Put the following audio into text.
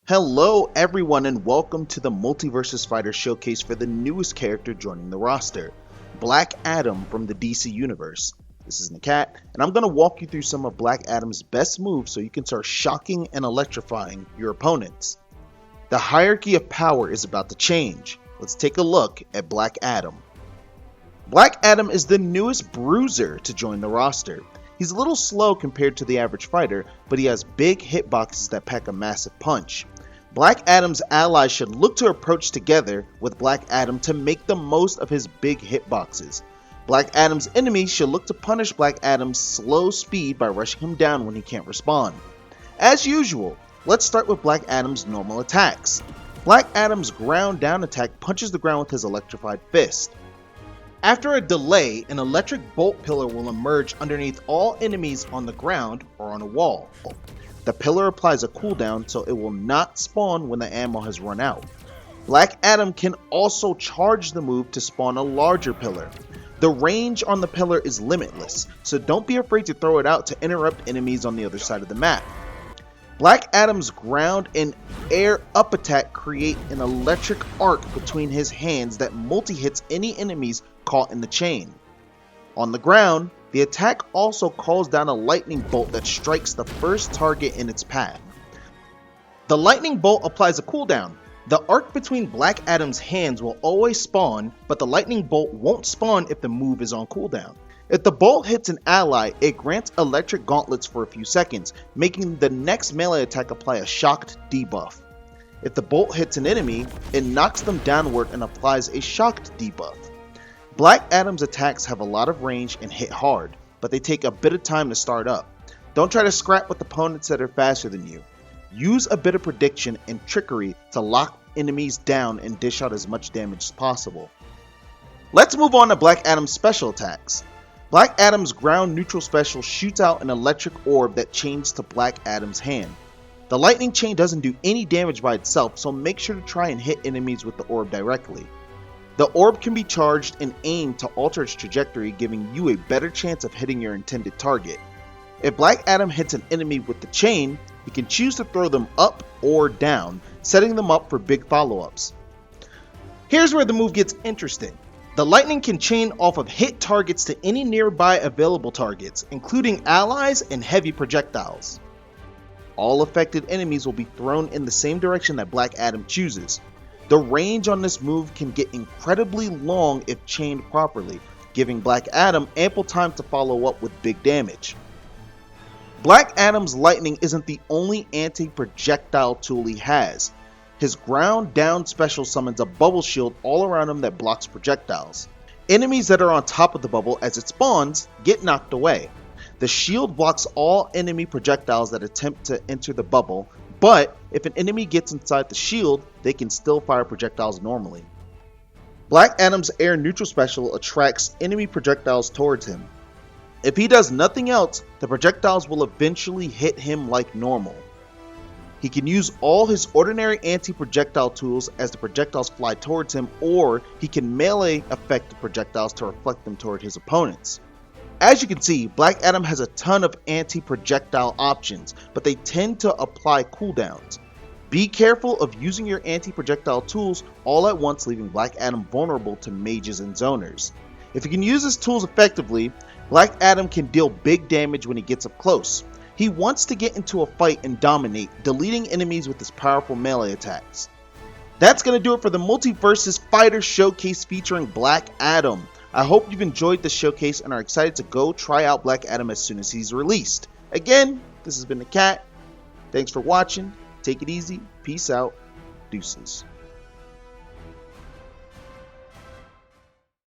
Hello everyone and welcome to the Multiversus Fighter Showcase for the newest character joining the roster, Black Adam from the DC Universe. This is Nakat, and I'm going to walk you through some of Black Adam's best moves so you can start shocking and electrifying your opponents. The hierarchy of power is about to change. Let's take a look at Black Adam. Black Adam is the newest bruiser to join the roster. He's a little slow compared to the average fighter, but he has big hitboxes that pack a massive punch. Black Adam's allies should look to approach together with Black Adam to make the most of his big hitboxes. Black Adam's enemies should look to punish Black Adam's slow speed by rushing him down when he can't respond. As usual, let's start with Black Adam's normal attacks. Black Adam's ground down attack punches the ground with his electrified fist. After a delay, an electric bolt pillar will emerge underneath all enemies on the ground or on a wall. The pillar applies a cooldown so it will not spawn when the ammo has run out. Black Adam can also charge the move to spawn a larger pillar. The range on the pillar is limitless, so don't be afraid to throw it out to interrupt enemies on the other side of the map. Black Adam's ground and air up attack create an electric arc between his hands that multi-hits any enemies caught in the chain. On the ground, the attack also calls down a lightning bolt that strikes the first target in its path. The lightning bolt applies a cooldown. The arc between Black Adam's hands will always spawn, but the lightning bolt won't spawn if the move is on cooldown. If the bolt hits an ally, it grants electric gauntlets for a few seconds, making the next melee attack apply a shocked debuff. If the bolt hits an enemy, it knocks them downward and applies a shocked debuff. Black Adam's attacks have a lot of range and hit hard, but they take a bit of time to start up. Don't try to scrap with opponents that are faster than you. Use a bit of prediction and trickery to lock enemies down and dish out as much damage as possible. Let's move on to Black Adam's special attacks. Black Adam's ground neutral special shoots out an electric orb that chains to Black Adam's hand. The lightning chain doesn't do any damage by itself, so make sure to try and hit enemies with the orb directly. The orb can be charged and aimed to alter its trajectory, giving you a better chance of hitting your intended target. If Black Adam hits an enemy with the chain, he can choose to throw them up or down, setting them up for big follow-ups. Here's where the move gets interesting. The lightning can chain off of hit targets to any nearby available targets, including allies and heavy projectiles. All affected enemies will be thrown in the same direction that Black Adam chooses. The range on this move can get incredibly long if chained properly, giving Black Adam ample time to follow up with big damage. Black Adam's lightning isn't the only anti-projectile tool he has. His ground down special summons a bubble shield all around him that blocks projectiles. Enemies that are on top of the bubble as it spawns get knocked away. The shield blocks all enemy projectiles that attempt to enter the bubble, but if an enemy gets inside the shield, they can still fire projectiles normally. Black Adam's air neutral special attracts enemy projectiles towards him. If he does nothing else, the projectiles will eventually hit him like normal. He can use all his ordinary anti-projectile tools as the projectiles fly towards him, or he can melee affect the projectiles to reflect them toward his opponents. As you can see, Black Adam has a ton of anti-projectile options, but they tend to apply cooldowns. Be careful of using your anti-projectile tools all at once, leaving Black Adam vulnerable to mages and zoners. If he can use his tools effectively, Black Adam can deal big damage when he gets up close. He wants to get into a fight and dominate, deleting enemies with his powerful melee attacks. That's going to do it for the Multiversus Fighter Showcase featuring Black Adam. I hope you've enjoyed the showcase and are excited to go try out Black Adam as soon as he's released. Again, this has been the Cat. Thanks for watching. Take it easy. Peace out. Deuces.